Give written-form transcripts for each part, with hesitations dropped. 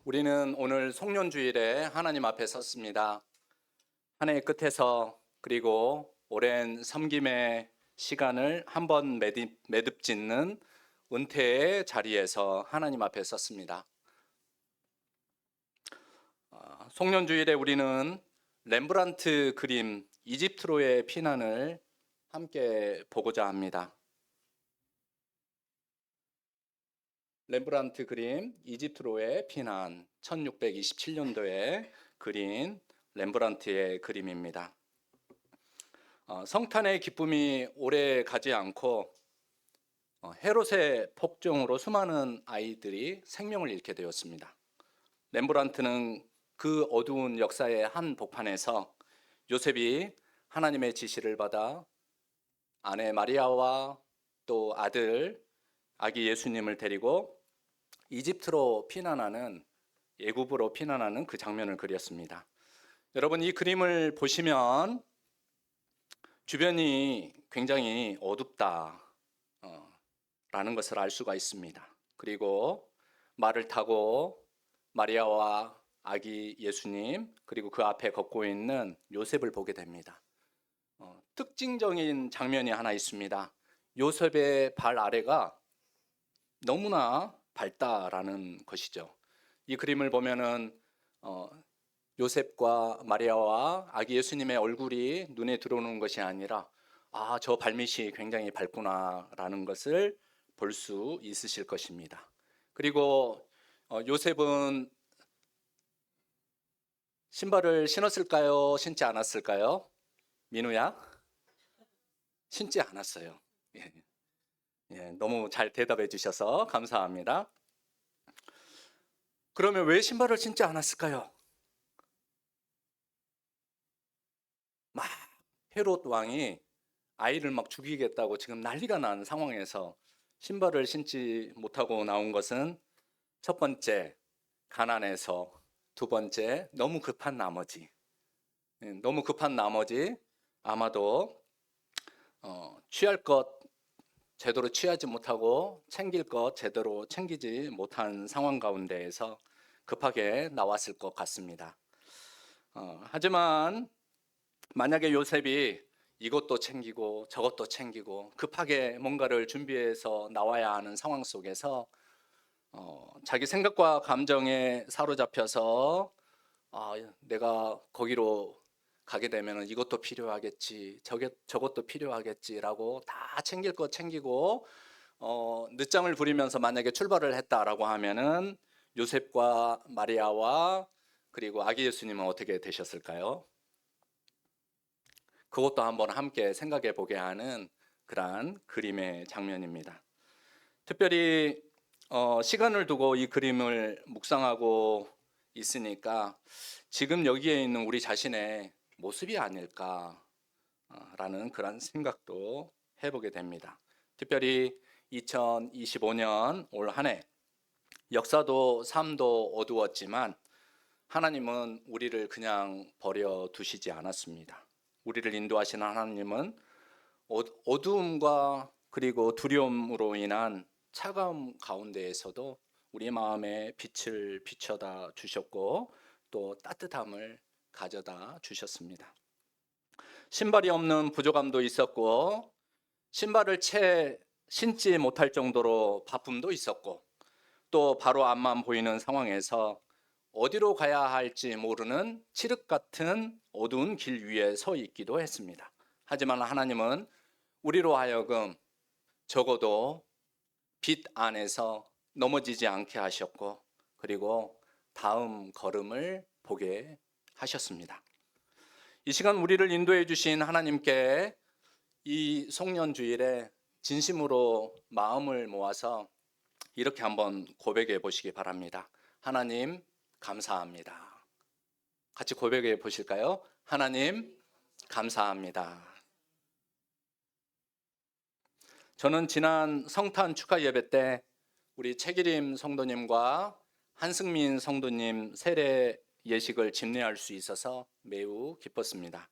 우리는 오늘 송년주일에 하나님 앞에 섰습니다. 한 해의 끝에서 그리고 오랜 섬김의 시간을 한번 매듭짓는 은퇴의 자리에서 하나님 앞에 섰습니다. 송년주일에 우리는 렘브란트 그림 이집트로의 피난을 함께 보고자 합니다. 렘브란트 그림 이집트로의 피난 1627년도에 그린 렘브란트의 그림입니다. 성탄의 기쁨이 오래 가지 않고 헤롯의 폭정으로 수많은 아이들이 생명을 잃게 되었습니다. 렘브란트는 그 어두운 역사의 한 복판에서 요셉이 하나님의 지시를 받아 아내 마리아와 또 아기 예수님을 데리고 이집트로 피난하는, 애굽으로 피난하는 그 장면을 그렸습니다. 여러분, 이 그림을 보시면 주변이 굉장히 어둡다 라는 것을 알 수가 있습니다. 그리고 말을 타고 마리아와 아기 예수님, 그리고 그 앞에 걷고 있는 요셉을 보게 됩니다. 특징적인 장면이 하나 있습니다. 요셉의 발 아래가 너무나 밝다라는 것이죠. 이 그림을 보면은 요셉과 마리아와 아기 예수님의 얼굴이 눈에 들어오는 것이 아니라 저 발밑이 굉장히 밝구나라는 것을 볼 수 있으실 것입니다. 그리고 요셉은 신발을 신었을까요? 신지 않았을까요? 민우야? 신지 않았어요. 너무 잘 대답해 주셔서 감사합니다. 그러면 왜 신발을 신지 않았을까요? 막 헤롯 왕이 아이를 막 죽이겠다고 지금 난리가 난 상황에서 신발을 신지 못하고 나온 것은 첫 번째, 가난해서, 두 번째, 너무 급한 나머지. 아마도 취할 것 제대로 취하지 못하고 챙길 것 제대로 챙기지 못한 상황 가운데에서 급하게 나왔을 것 같습니다. 하지만 만약에 요셉이 이것도 챙기고 저것도 챙기고 급하게 뭔가를 준비해서 나와야 하는 상황 속에서 자기 생각과 감정에 사로잡혀서 내가 거기로 가게 되면 이것도 필요하겠지, 저것도 필요하겠지라고 다 챙길 거 챙기고 늦장을 부리면서 만약에 출발을 했다라고 하면은 요셉과 마리아와 그리고 아기 예수님은 어떻게 되셨을까요? 그것도 한번 함께 생각해 보게 하는 그러한 그림의 장면입니다. 특별히 시간을 두고 이 그림을 묵상하고 있으니까 지금 여기에 있는 우리 자신의 모습이 아닐까라는 그런 생각도 해보게 됩니다. 특별히 2025년 올 한 해 역사도 삶도 어두웠지만 하나님은 우리를 그냥 버려두시지 않았습니다. 우리를 인도하시는 하나님은 어두움과 그리고 두려움으로 인한 차가움 가운데에서도 우리 마음에 빛을 비춰다 주셨고 또 따뜻함을 가져다 주셨습니다. 신발이 없는 부족함도 있었고 신발을 채 신지 못할 정도로 바쁨도 있었고 또 바로 앞만 보이는 상황에서 어디로 가야 할지 모르는 칠흑 같은 어두운 길 위에 서 있기도 했습니다. 하지만 하나님은 우리로 하여금 적어도 빛 안에서 넘어지지 않게 하셨고 그리고 다음 걸음을 보게 하셨습니다. 이 시간 우리를 인도해 주신 하나님께 이 송년주일에 진심으로 마음을 모아서 이렇게 한번 고백해 보시기 바랍니다. 하나님 감사합니다. 같이 고백해 보실까요? 하나님 감사합니다. 저는 지난 성탄 축하 예배 때 우리 최기림 성도님과 한승민 성도님 세례 예식을 집례할 수 있어서 매우 기뻤습니다.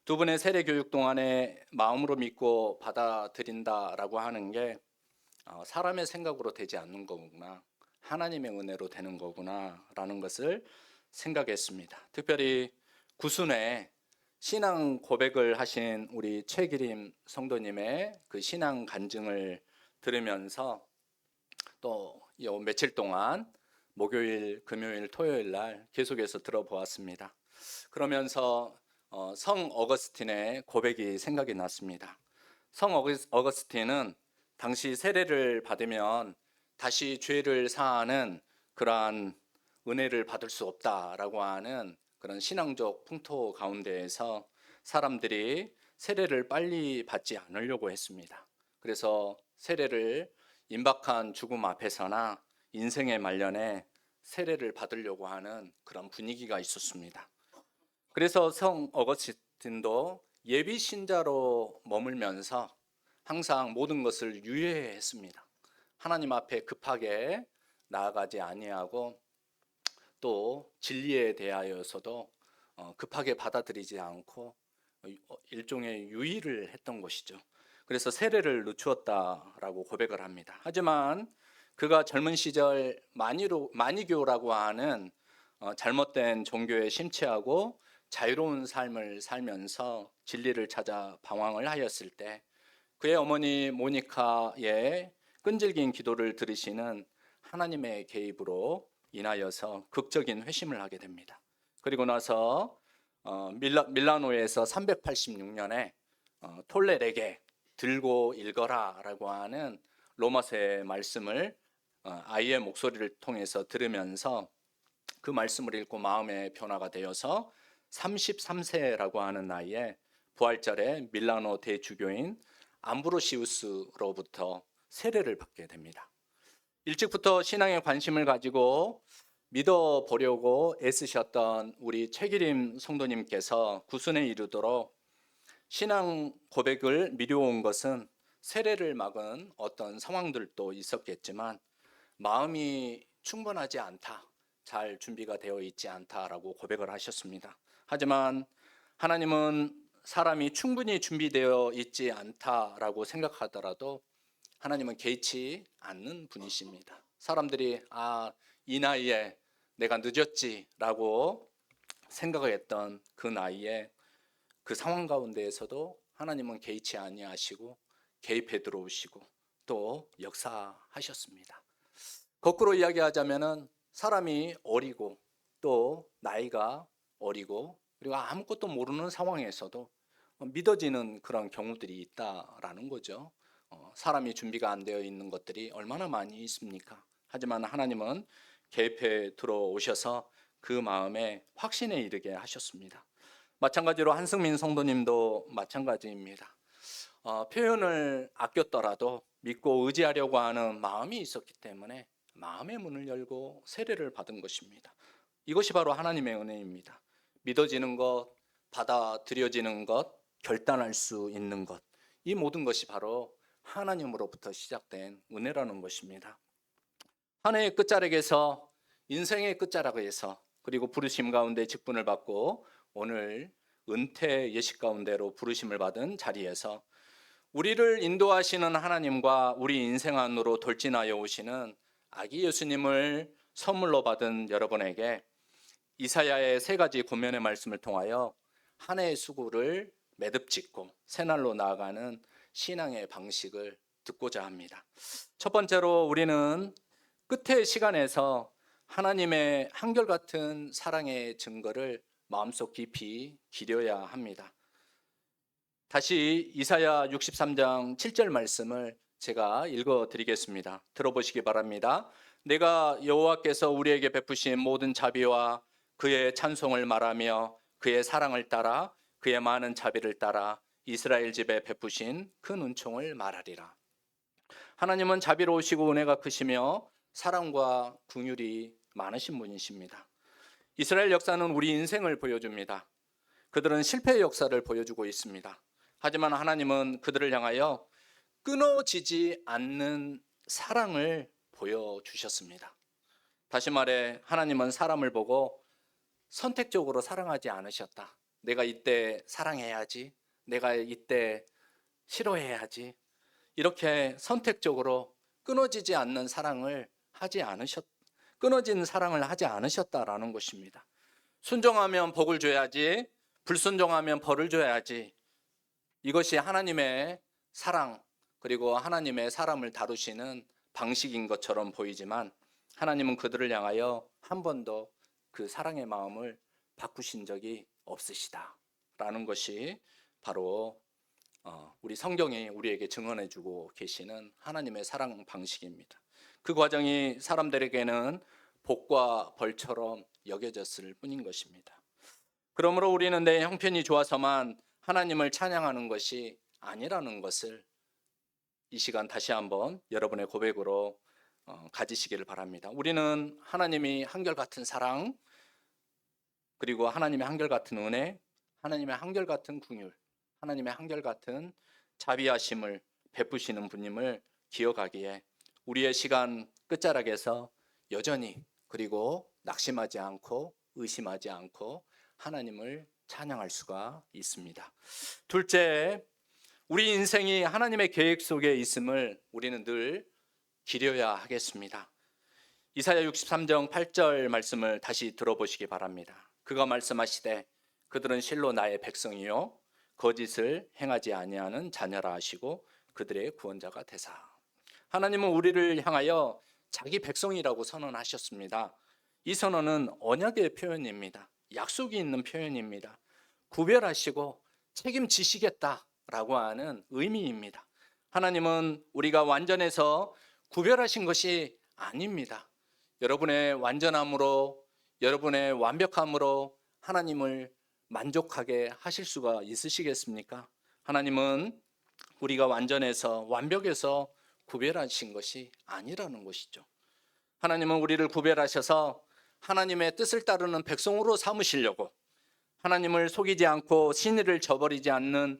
두 분의 세례 교육 동안에 마음으로 믿고 받아들인다라고 하는 게 사람의 생각으로 되지 않는 거구나. 하나님의 은혜로 되는 거구나라는 것을 생각했습니다. 특별히 구순에 신앙 고백을 하신 우리 최기림 성도님의 그 신앙 간증을 들으면서 또 며칠 동안 목요일, 금요일, 토요일 날 계속해서 들어보았습니다. 그러면서 성 어거스틴의 고백이 생각이 났습니다. 성 어거스틴은 당시 세례를 받으면 다시 죄를 사하는 그러한 은혜를 받을 수 없다라고 하는 그런 신앙적 풍토 가운데에서 사람들이 세례를 빨리 받지 않으려고 했습니다. 그래서 세례를 임박한 죽음 앞에서나 인생의 말년에 세례를 받으려고 하는 그런 분위기가 있었습니다. 그래서 성 어거스틴도 예비 신자로 머물면서 항상 모든 것을 유예했습니다. 하나님 앞에 급하게 나아가지 아니하고 또 진리에 대하여서도 급하게 받아들이지 않고 일종의 유의를 했던 것이죠. 그래서 세례를 늦추었다라고 고백을 합니다. 하지만 그가 젊은 시절 마니교라고 하는 잘못된 종교에 심취하고 자유로운 삶을 살면서 진리를 찾아 방황을 하였을 때 그의 어머니 모니카의 끈질긴 기도를 들으시는 하나님의 개입으로 인하여서 극적인 회심을 하게 됩니다. 그리고 나서 밀라노에서 386년에 톨레에게 들고 읽어라 라고 하는 로마서의 말씀을 아이의 목소리를 통해서 들으면서 그 말씀을 읽고 마음의 변화가 되어서 33세라고 하는 나이에 부활절에 밀라노 대주교인 암브로시우스로부터 세례를 받게 됩니다. 일찍부터 신앙에 관심을 가지고 믿어보려고 애쓰셨던 우리 최기림 성도님께서 구순에 이르도록 신앙 고백을 미뤄온 것은 세례를 막은 어떤 상황들도 있었겠지만 마음이 충분하지 않다, 잘 준비가 되어 있지 않다라고 고백을 하셨습니다. 하지만 하나님은 사람이 충분히 준비되어 있지 않다라고 생각하더라도 하나님은 개의치 않는 분이십니다. 사람들이 이 나이에 내가 늦었지라고 생각을 했던 그 나이에 그 상황 가운데에서도 하나님은 개의치 아니하시고 개입해 들어오시고 또 역사하셨습니다. 거꾸로 이야기하자면은 사람이 어리고 또 나이가 어리고 그리고 아무것도 모르는 상황에서도 믿어지는 그런 경우들이 있다라는 거죠. 사람이 준비가 안 되어 있는 것들이 얼마나 많이 있습니까? 하지만 하나님은 개입해 들어오셔서 그 마음에 확신에 이르게 하셨습니다. 마찬가지로 한승민 성도님도 마찬가지입니다. 표현을 아꼈더라도 믿고 의지하려고 하는 마음이 있었기 때문에 마음의 문을 열고 세례를 받은 것입니다. 이것이 바로 하나님의 은혜입니다. 믿어지는 것, 받아들여지는 것, 결단할 수 있는 것, 이 모든 것이 바로 하나님으로부터 시작된 은혜라는 것입니다. 한 해의 끝자락에서 인생의 끝자락에서 그리고 부르심 가운데 직분을 받고 오늘 은퇴 예식 가운데로 부르심을 받은 자리에서 우리를 인도하시는 하나님과 우리 인생 안으로 돌진하여 오시는 아기 예수님을 선물로 받은 여러분에게 이사야의 3가지 권면의 말씀을 통하여 한 해의 수고를 매듭짓고 새날로 나아가는 신앙의 방식을 듣고자 합니다. 첫 번째로 우리는 끝의 시간에서 하나님의 한결같은 사랑의 증거를 마음속 깊이 기려야 합니다. 다시 이사야 63장 7절 말씀을 제가 읽어드리겠습니다. 들어보시기 바랍니다. 내가 여호와께서 우리에게 베푸신 모든 자비와 그의 찬송을 말하며 그의 사랑을 따라 그의 많은 자비를 따라 이스라엘 집에 베푸신 그 은총을 말하리라. 하나님은 자비로우시고 은혜가 크시며 사랑과 긍휼이 많으신 분이십니다. 이스라엘 역사는 우리 인생을 보여줍니다. 그들은 실패의 역사를 보여주고 있습니다. 하지만 하나님은 그들을 향하여 끊어지지 않는 사랑을 보여주셨습니다. 다시 말해 하나님은 사람을 보고 선택적으로 사랑하지 않으셨다. 내가 이때 사랑해야지, 내가 이때 싫어해야지, 이렇게 선택적으로 끊어지지 않는 사랑을 하지 끊어진 사랑을 하지 않으셨다라는 것입니다. 순종하면 복을 줘야지, 불순종하면 벌을 줘야지. 이것이 하나님의 사랑, 그리고 하나님의 사람을 다루시는 방식인 것처럼 보이지만 하나님은 그들을 향하여 한 번도 그 사랑의 마음을 바꾸신 적이 없으시다라는 것이 바로 우리 성경이 우리에게 증언해주고 계시는 하나님의 사랑 방식입니다. 그 과정이 사람들에게는 복과 벌처럼 여겨졌을 뿐인 것입니다. 그러므로 우리는 내 형편이 좋아서만 하나님을 찬양하는 것이 아니라는 것을 이 시간 다시 한번 여러분의 고백으로 가지시기를 바랍니다. 우리는 하나님이 한결같은 사랑, 그리고 하나님의 한결같은 은혜, 하나님의 한결같은 긍휼, 하나님의 한결같은 자비하심을 베푸시는 분임을 기억하기에 우리의 시간 끝자락에서 여전히, 그리고 낙심하지 않고 의심하지 않고 하나님을 찬양할 수가 있습니다. 둘째, 우리 인생이 하나님의 계획 속에 있음을 우리는 늘 기려야 하겠습니다. 이사야 63장 8절 말씀을 다시 들어보시기 바랍니다. 그가 말씀하시되 그들은 실로 나의 백성이요 거짓을 행하지 아니하는 자녀라 하시고 그들의 구원자가 되사. 하나님은 우리를 향하여 자기 백성이라고 선언하셨습니다. 이 선언은 언약의 표현입니다. 약속이 있는 표현입니다. 구별하시고 책임지시겠다라고 하는 의미입니다. 하나님은 우리가 완전해서 구별하신 것이 아닙니다. 여러분의 완전함으로, 여러분의 완벽함으로 하나님을 만족하게 하실 수가 있으시겠습니까? 하나님은 우리가 완전해서 완벽해서 구별하신 것이 아니라는 것이죠. 하나님은 우리를 구별하셔서 하나님의 뜻을 따르는 백성으로 삼으시려고, 하나님을 속이지 않고 신의를 저버리지 않는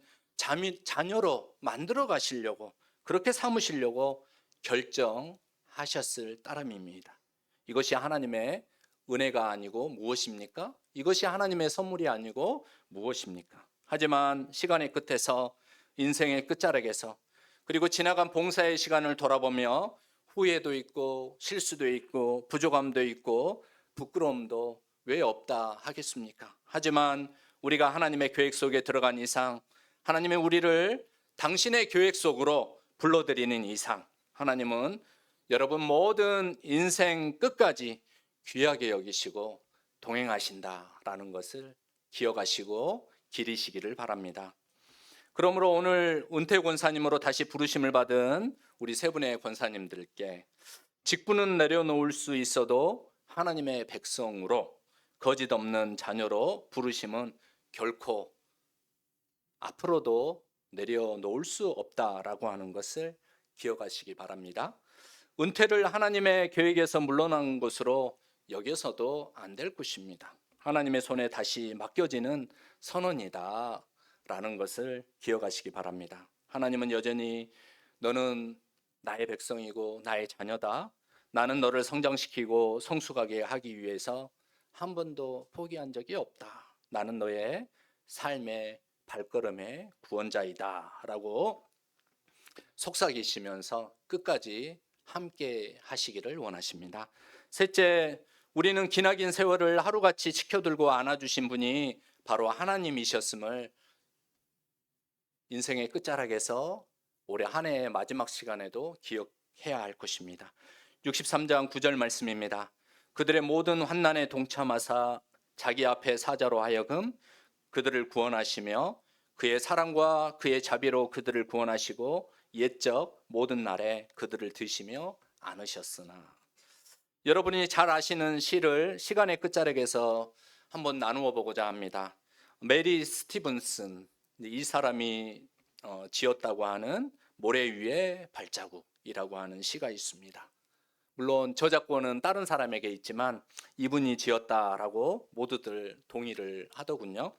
자녀로 만들어 가시려고, 그렇게 삼으시려고 결정하셨을 따름입니다. 이것이 하나님의 은혜가 아니고 무엇입니까? 이것이 하나님의 선물이 아니고 무엇입니까? 하지만 시간의 끝에서, 인생의 끝자락에서, 그리고 지나간 봉사의 시간을 돌아보며 후회도 있고 실수도 있고 부족함도 있고 부끄러움도 왜 없다 하겠습니까? 하지만 우리가 하나님의 계획 속에 들어간 이상, 하나님의 우리를 당신의 계획 속으로 불러들이는 이상, 하나님은 여러분 모든 인생 끝까지 귀하게 여기시고 동행하신다라는 것을 기억하시고 기리시기를 바랍니다. 그러므로 오늘 은퇴 권사님으로 다시 부르심을 받은 우리 세 분의 권사님들께 직분은 내려놓을 수 있어도 하나님의 백성으로, 거짓 없는 자녀로 부르심은 결코 앞으로도 내려놓을 수 없다라고 하는 것을 기억하시기 바랍니다. 은퇴를 하나님의 계획에서 물러난 것으로 여겨서도 안 될 것입니다. 하나님의 손에 다시 맡겨지는 선언이다 라는 것을 기억하시기 바랍니다. 하나님은 여전히 너는 나의 백성이고 나의 자녀다, 나는 너를 성장시키고 성숙하게 하기 위해서 한 번도 포기한 적이 없다, 나는 너의 삶의 발걸음의 구원자이다 라고 속삭이시면서 끝까지 함께 하시기를 원하십니다. 셋째, 우리는 기나긴 세월을 하루같이 지켜들고 안아주신 분이 바로 하나님이셨음을 인생의 끝자락에서 올해 한 해의 마지막 시간에도 기억해야 할 것입니다. 63장 9절 말씀입니다. 그들의 모든 환난에 동참하사 자기 앞에 사자로 하여금 그들을 구원하시며 그의 사랑과 그의 자비로 그들을 구원하시고 옛적 모든 날에 그들을 드시며 안으셨으나. 여러분이 잘 아시는 시를 시간의 끝자락에서 한번 나누어 보고자 합니다. 메리 스티븐슨, 이 사람이 지었다고 하는 모래 위의 발자국이라고 하는 시가 있습니다. 물론 저작권은 다른 사람에게 있지만 이분이 지었다라고 모두들 동의를 하더군요.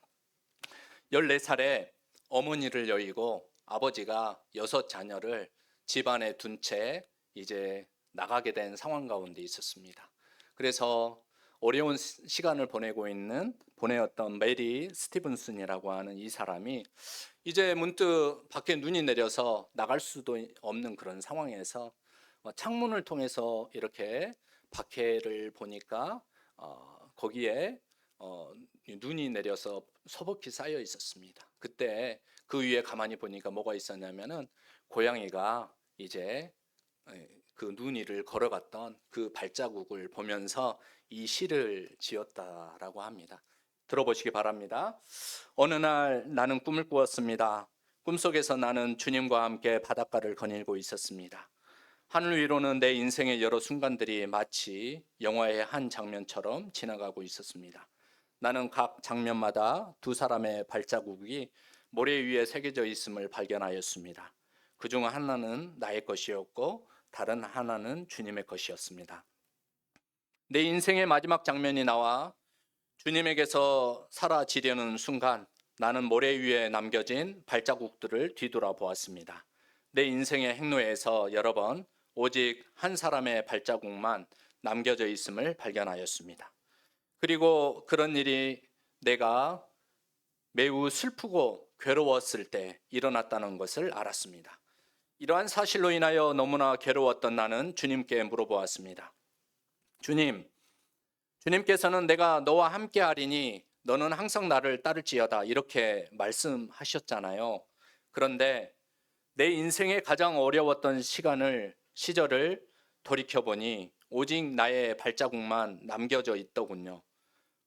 14살에 어머니를 여의고 아버지가 6자녀를 집안에 둔 채 이제 나가게 된 상황 가운데 있었습니다. 그래서 어려운 시간을 보내었던 메리 스티븐슨이라고 하는 이 사람이 이제 문득 밖에 눈이 내려서 나갈 수도 없는 그런 상황에서 창문을 통해서 이렇게 박해를 보니까 거기에 눈이 내려서 소복이 쌓여 있었습니다. 그때 그 위에 가만히 보니까 뭐가 있었냐면은 고양이가 이제 그 눈 위를 걸어갔던 그 발자국을 보면서 이 시를 지었다라고 합니다. 들어보시기 바랍니다. 어느 날 나는 꿈을 꾸었습니다. 꿈속에서 나는 주님과 함께 바닷가를 거닐고 있었습니다. 하늘 위로는 내 인생의 여러 순간들이 마치 영화의 한 장면처럼 지나가고 있었습니다. 나는 각 장면마다 두 사람의 발자국이 모래 위에 새겨져 있음을 발견하였습니다. 그중 하나는 나의 것이었고 다른 하나는 주님의 것이었습니다. 내 인생의 마지막 장면이 나와 주님에게서 사라지려는 순간 나는 모래 위에 남겨진 발자국들을 뒤돌아보았습니다. 내 인생의 행로에서 여러 번 오직 한 사람의 발자국만 남겨져 있음을 발견하였습니다. 그리고 그런 일이 내가 매우 슬프고 괴로웠을 때 일어났다는 것을 알았습니다. 이러한 사실로 인하여 너무나 괴로웠던 나는 주님께 물어보았습니다. 주님께서는 내가 너와 함께 하리니 너는 항상 나를 따를지어다 이렇게 말씀하셨잖아요. 그런데 내 인생의 가장 어려웠던 시절을 돌이켜보니 오직 나의 발자국만 남겨져 있더군요.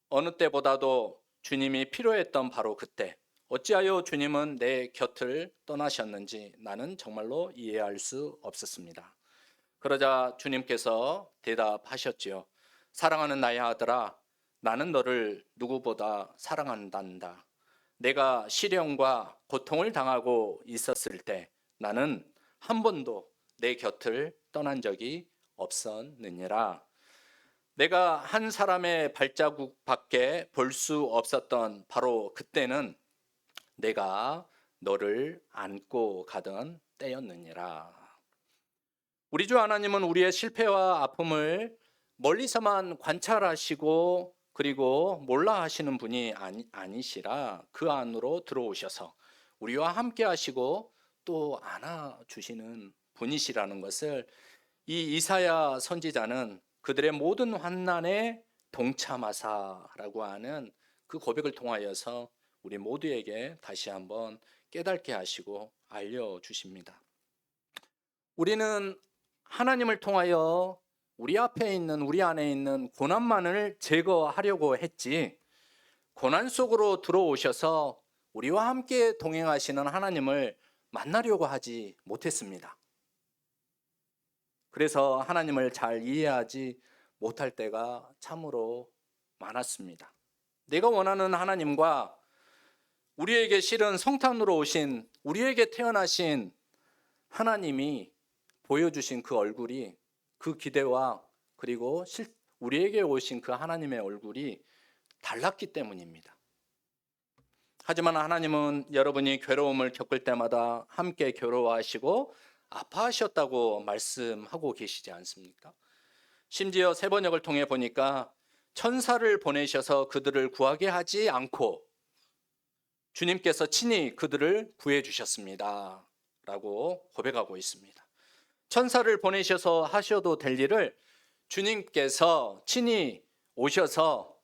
어느 때보다도 주님이 필요했던 바로 그때, 어찌하여 주님은 내 곁을 떠나셨는지 나는 정말로 이해할 수 없었습니다. 그러자 주님께서 대답하셨지요. 사랑하는 나의 아들아, 나는 너를 누구보다 사랑한단다. 내가 시련과 고통을 당하고 있었을 때 나는 한 번도 내 곁을 떠난 적이 없었느니라. 내가 한 사람의 발자국밖에 볼 수 없었던 바로 그때는 내가 너를 안고 가던 때였느니라. 우리 주 하나님은 우리의 실패와 아픔을 멀리서만 관찰하시고 그리고 몰라 하시는 분이 아니시라 그 안으로 들어오셔서 우리와 함께 하시고 또 안아주시는 분이시라는 것을 이 이사야 선지자는 그들의 모든 환난에 동참하사라고 하는 그 고백을 통하여서 우리 모두에게 다시 한번 깨닫게 하시고 알려주십니다. 우리는 하나님을 통하여 우리 앞에 있는 우리 안에 있는 고난만을 제거하려고 했지 고난 속으로 들어오셔서 우리와 함께 동행하시는 하나님을 만나려고 하지 못했습니다. 그래서 하나님을 잘 이해하지 못할 때가 참으로 많았습니다. 내가 원하는 하나님과 우리에게 실은 성탄으로 오신 우리에게 태어나신 하나님이 보여주신 그 얼굴이 그 기대와 그리고 우리에게 오신 그 하나님의 얼굴이 달랐기 때문입니다. 하지만 하나님은 여러분이 괴로움을 겪을 때마다 함께 괴로워하시고 아파하셨다고 말씀하고 계시지 않습니까? 심지어 세번역을 통해 보니까 천사를 보내셔서 그들을 구하게 하지 않고 주님께서 친히 그들을 구해 주셨습니다 라고 고백하고 있습니다. 천사를 보내셔서 하셔도 될 일을 주님께서 친히 오셔서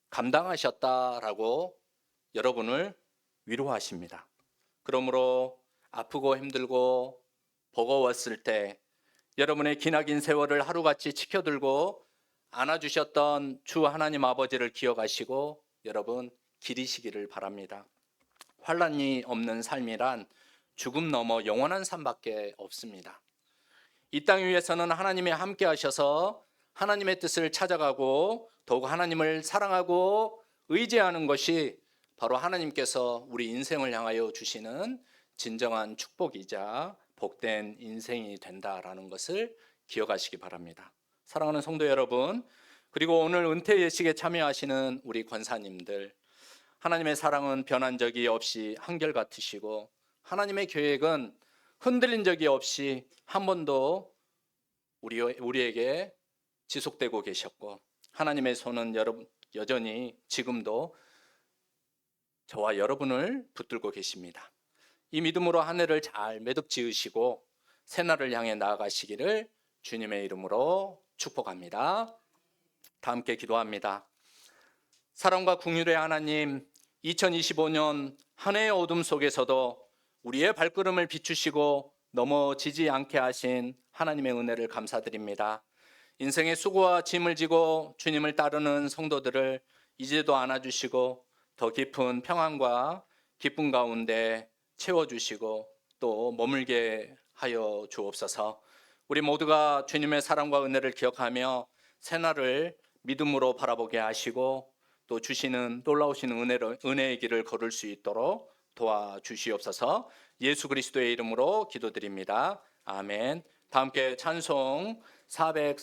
감당하셨다라고 여러분을 위로하십니다. 그러므로 아프고 힘들고 버거웠을 때 여러분의 기나긴 세월을 하루같이 지켜들고 안아주셨던 주 하나님 아버지를 기억하시고 여러분 기리시기를 바랍니다. 환난이 없는 삶이란 죽음 넘어 영원한 삶밖에 없습니다. 이 땅 위에서는 하나님이 함께 하셔서 하나님의 뜻을 찾아가고 더욱 하나님을 사랑하고 의지하는 것이 바로 하나님께서 우리 인생을 향하여 주시는 진정한 축복이자 복된 인생이 된다라는 것을 기억하시기 바랍니다. 사랑하는 성도 여러분, 그리고 오늘 은퇴 예식에 참여하시는 우리 권사님들, 하나님의 사랑은 변한 적이 없이 한결같으시고 하나님의 계획은 흔들린 적이 없이 한 번도 우리에게 지속되고 계셨고 하나님의 손은 여전히 지금도 저와 여러분을 붙들고 계십니다. 이 믿음으로 한 해를 잘 매듭 지으시고 새날을 향해 나아가시기를 주님의 이름으로 축복합니다. 다 함께 기도합니다. 사랑과 긍휼의 하나님, 2025년 한 해의 어둠 속에서도 우리의 발걸음을 비추시고 넘어지지 않게 하신 하나님의 은혜를 감사드립니다. 인생의 수고와 짐을 지고 주님을 따르는 성도들을 이제도 안아주시고 더 깊은 평안과 기쁨 가운데 채워주시고 또 머물게 하여 주옵소서. 우리 모두가 주님의 사랑과 은혜를 기억하며 새날을 믿음으로 바라보게 하시고 또 주시는 놀라우신 은혜의 길을 걸을 수 있도록 도와주시옵소서. 예수 그리스도의 이름으로 기도드립니다. 아멘. 다 함께 찬송 403